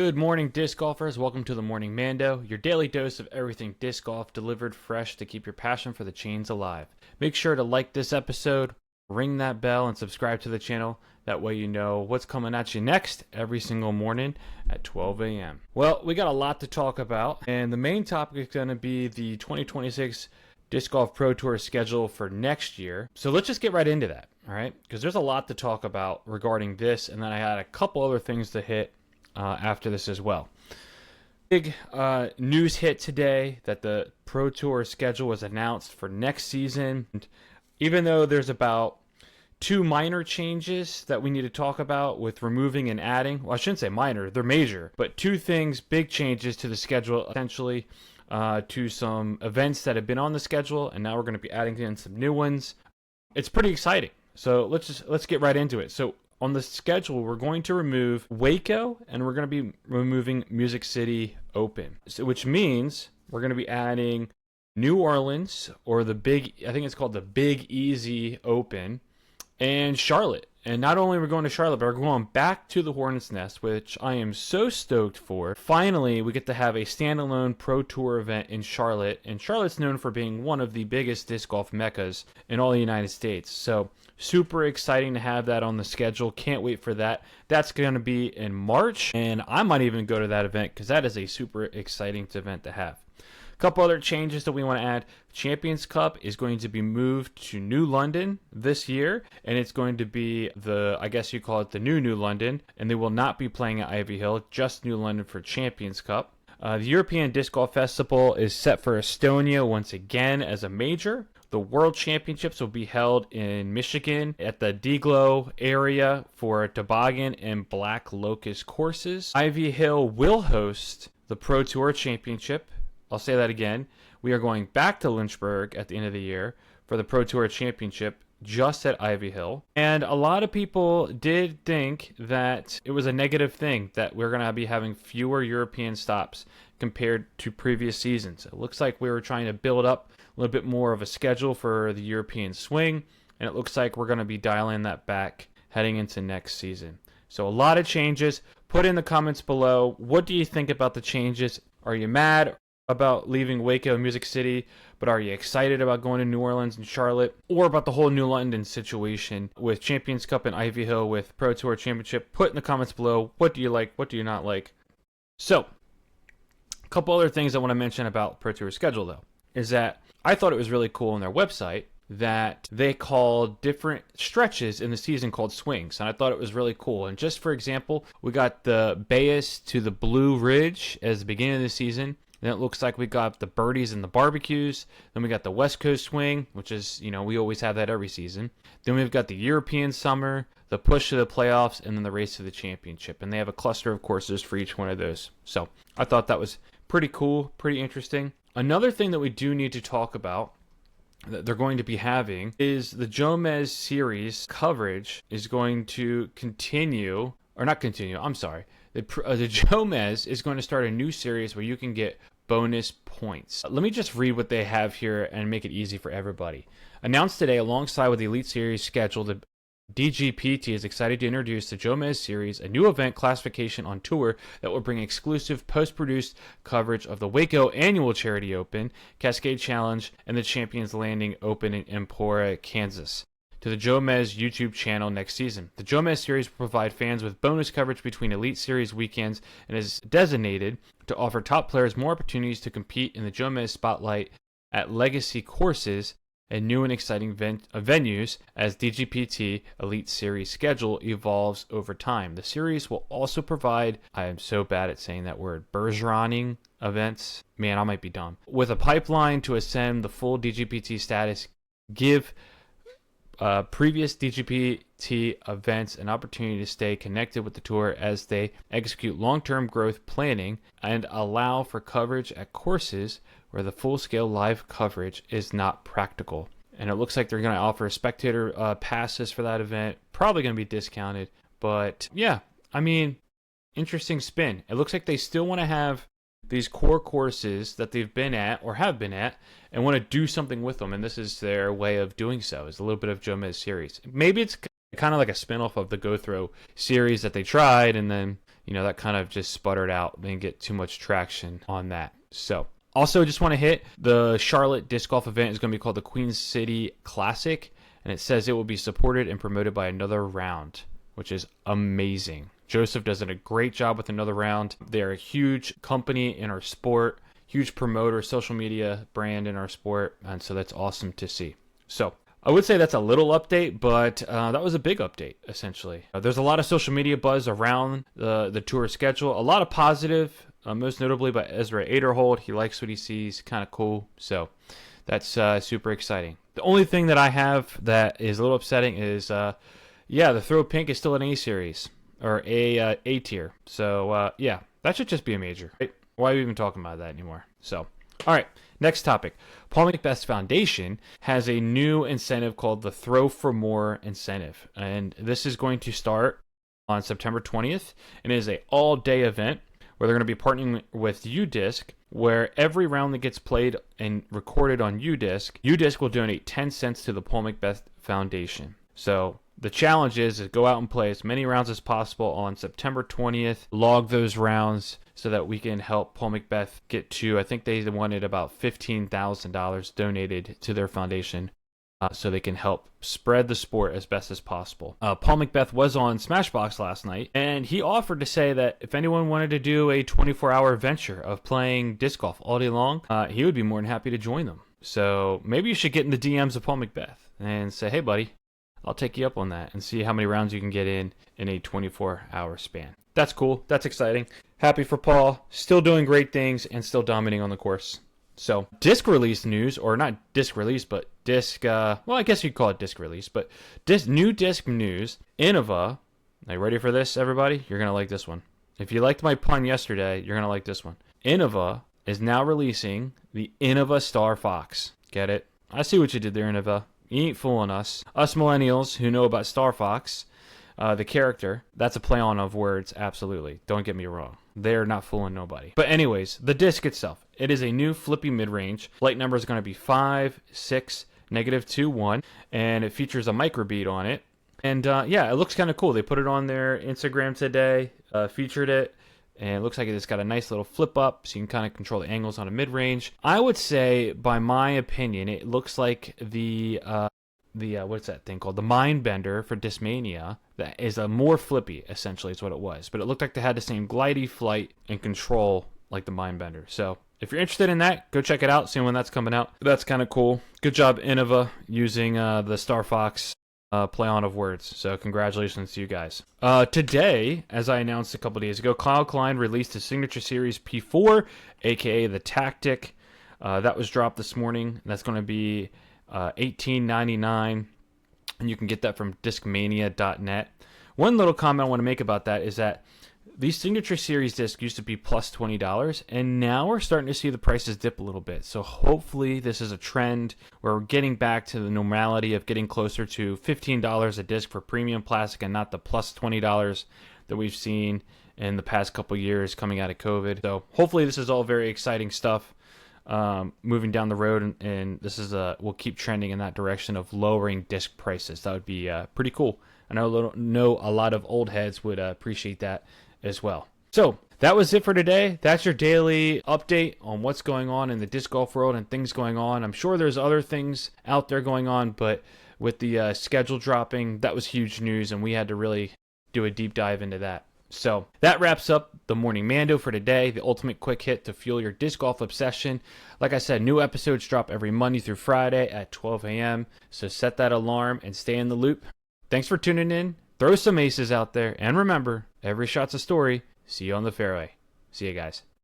Good morning, disc golfers. Welcome to the Morning Mando, your daily dose of everything disc golf delivered fresh to keep your passion for the chains alive. Make sure to like this episode, ring that bell, and subscribe to the channel. That way you know what's coming at you next every single morning at 12 a.m. Well, we got a lot to talk about, and the main topic is going to be the 2026 Disc Golf Pro Tour schedule for next year. So let's just get right into that, all right? Because there's a lot to talk about regarding this, and then I had a couple other things to hit after this as well. Big news hit today that the Pro Tour schedule was announced for next season. And even though there's about two minor changes that we need to talk about with removing and adding, well, I shouldn't say minor, they're major, but two things, big changes to the schedule, essentially to some events that have been on the schedule, and now we're going to be adding in some new ones. It's pretty exciting. So let's get right into it. So on the schedule, we're going to remove Waco, and we're going to be removing Music City Open, which means we're going to be adding New Orleans, or I think it's called the Big Easy Open, and Charlotte. And not only are we going to Charlotte, but we're going back to the Hornets Nest, which I am so stoked for. Finally, we get to have a standalone Pro Tour event in Charlotte, and Charlotte's known for being one of the biggest disc golf meccas in all the United States. So super exciting to have that on the schedule. Can't wait for that. That's going to be in March, and I might even go to that event because that is a super exciting event to have. Couple other changes that we want to add. Champions Cup is going to be moved to New London this year, and it's going to be I guess you call it the New London, and they will not be playing at Ivy Hill, just New London for Champions Cup. The European Disc Golf Festival is set for Estonia once again as a major. The World Championships will be held in Michigan at the Deglow area for toboggan and black locust courses. Ivy Hill will host the Pro Tour Championship. I'll say that again. We are going back to Lynchburg at the end of the year for the Pro Tour Championship just at Ivy Hill. And a lot of people did think that it was a negative thing that we're going to be having fewer European stops compared to previous seasons. It looks like we were trying to build up a little bit more of a schedule for the European swing, and it looks like we're going to be dialing that back heading into next season. So a lot of changes. Put in the comments below, what do you think about the changes? Are you mad about leaving Waco and Music City, but are you excited about going to New Orleans and Charlotte, or about the whole New London situation with Champions Cup and Ivy Hill with Pro Tour Championship? Put in the comments below, what do you like, what do you not like? So, a couple other things I want to mention about Pro Tour schedule, though, is that I thought it was really cool on their website that they called different stretches in the season called swings, and I thought it was really cool. And just for example, we got the Bayes to the Blue Ridge as the beginning of the season. Then it looks like we got the birdies and the barbecues. Then we got the West Coast swing, which is, we always have that every season. Then we've got the European summer, the push to the playoffs, and then the race to the championship. And they have a cluster of courses for each one of those. So I thought that was pretty cool, pretty interesting. Another thing that we do need to talk about that they're going to be having is the Jomez series coverage is going to continue, or not continue, I'm sorry. The Jomez is going to start a new series where you can get bonus points. Let me just read what they have here and make it easy for everybody. Announced today alongside with the Elite Series schedule, the DGPT is excited to introduce the Jomez Series, a new event classification on tour that will bring exclusive post-produced coverage of the Waco Annual Charity Open, Cascade Challenge, and the Champions Landing Open in Emporia, Kansas, to the Jomez YouTube channel next season. The Jomez Series will provide fans with bonus coverage between Elite Series weekends and is designated to offer top players more opportunities to compete in the Jomez Spotlight at legacy courses and new and exciting venues as DGPT Elite Series schedule evolves over time. The series will also provide, I am so bad at saying that word, Bergeroning events. Man, I might be dumb. With a pipeline to ascend the full DGPT status, give previous DGPT events an opportunity to stay connected with the tour as they execute long-term growth planning and allow for coverage at courses where the full-scale live coverage is not practical. And it looks like they're going to offer spectator passes for that event, probably going to be discounted. But yeah, I mean, interesting spin. It looks like they still want to have these core courses that they've been at or have been at and want to do something with them, and this is their way of doing so, is a little bit of Jomez series. Maybe it's kind of like a spinoff of the Go Throw series that they tried, and then that kind of just sputtered out. Didn't get too much traction on that. So also just want to hit the Charlotte disc golf event is going to be called the Queen City Classic, and it says it will be supported and promoted by Another Round, which is amazing. Joseph does a great job with Another Round. They're a huge company in our sport, huge promoter, social media brand in our sport, and so that's awesome to see. So I would say that's a little update, but that was a big update, essentially. There's a lot of social media buzz around the tour schedule, a lot of positive, most notably by Ezra Aderhold. He likes what he sees, kind of cool, so that's super exciting. The only thing that I have that is a little upsetting is, the Throw Pink is still an A series, or A tier, so that should just be a major, right? Why are we even talking about that anymore? So, all right, next topic. Paul McBeth's Foundation has a new incentive called the Throw for More incentive. And this is going to start on September 20th. And it is an all-day event where they're going to be partnering with UDisc, where every round that gets played and recorded on UDisc will donate 10 cents to the Paul McBeth Foundation. So the challenge is go out and play as many rounds as possible on September 20th, log those rounds so that we can help Paul McBeth get to, I think they wanted about $15,000 donated to their foundation so they can help spread the sport as best as possible. Paul McBeth was on Smashbox last night, and he offered to say that if anyone wanted to do a 24-hour venture of playing disc golf all day long, he would be more than happy to join them. So maybe you should get in the DMs of Paul McBeth and say, hey, buddy, I'll take you up on that and see how many rounds you can get in a 24-hour span. That's cool. That's exciting. Happy for Paul. Still doing great things and still dominating on the course. So, disc release news, or not disc release, but disc, I guess you'd call it disc release, but new disc news. Innova, are you ready for this, everybody? You're going to like this one. If you liked my pun yesterday, you're going to like this one. Innova is now releasing the Innova Star Fox. Get it? I see what you did there, Innova. You ain't fooling us. Us millennials who know about Star Fox, the character, that's a play on of words, absolutely. Don't get me wrong. They're not fooling nobody. But anyways, the disc itself. It is a new flippy mid-range. Light number is going to be 5, 6, -2, 1, and it features a microbead on it. And it looks kind of cool. They put it on their Instagram today, featured it, and it looks like it's got a nice little flip up, so you can kind of control the angles on a mid-range. I would say, by my opinion, it looks like the what's that thing called? The Mind Bender for Discmania. That is a more flippy, essentially, is what it was. But it looked like they had the same glidey flight and control like the Mind Bender. So if you're interested in that, go check it out, see when that's coming out. That's kind of cool. Good job, Innova, using the Star Fox play on of words. So congratulations to you guys. Today, as I announced a couple days ago, Kyle Klein released his Signature Series P4, aka the Tactic. That was dropped this morning. That's going to be $18.99, and you can get that from discmania.net. One little comment I want to make about that is that these Signature Series discs used to be plus $20, and now we're starting to see the prices dip a little bit. So hopefully this is a trend where we're getting back to the normality of getting closer to $15 a disc for premium plastic and not the plus $20 that we've seen in the past couple years coming out of COVID. So hopefully this is all very exciting stuff. Moving down the road, and this is we'll keep trending in that direction of lowering disc prices. That would be pretty cool. I know a lot of old heads would appreciate that as well. So that was it for today. That's your daily update on what's going on in the disc golf world and things going on. I'm sure there's other things out there going on, but with the schedule dropping, that was huge news, and we had to really do a deep dive into that. So that wraps up the Morning Mando for today, the ultimate quick hit to fuel your disc golf obsession. Like I said, new episodes drop every Monday through Friday at 12 a.m., so set that alarm and stay in the loop. Thanks for tuning in. Throw some aces out there, and remember, every shot's a story. See you on the fairway. See you guys.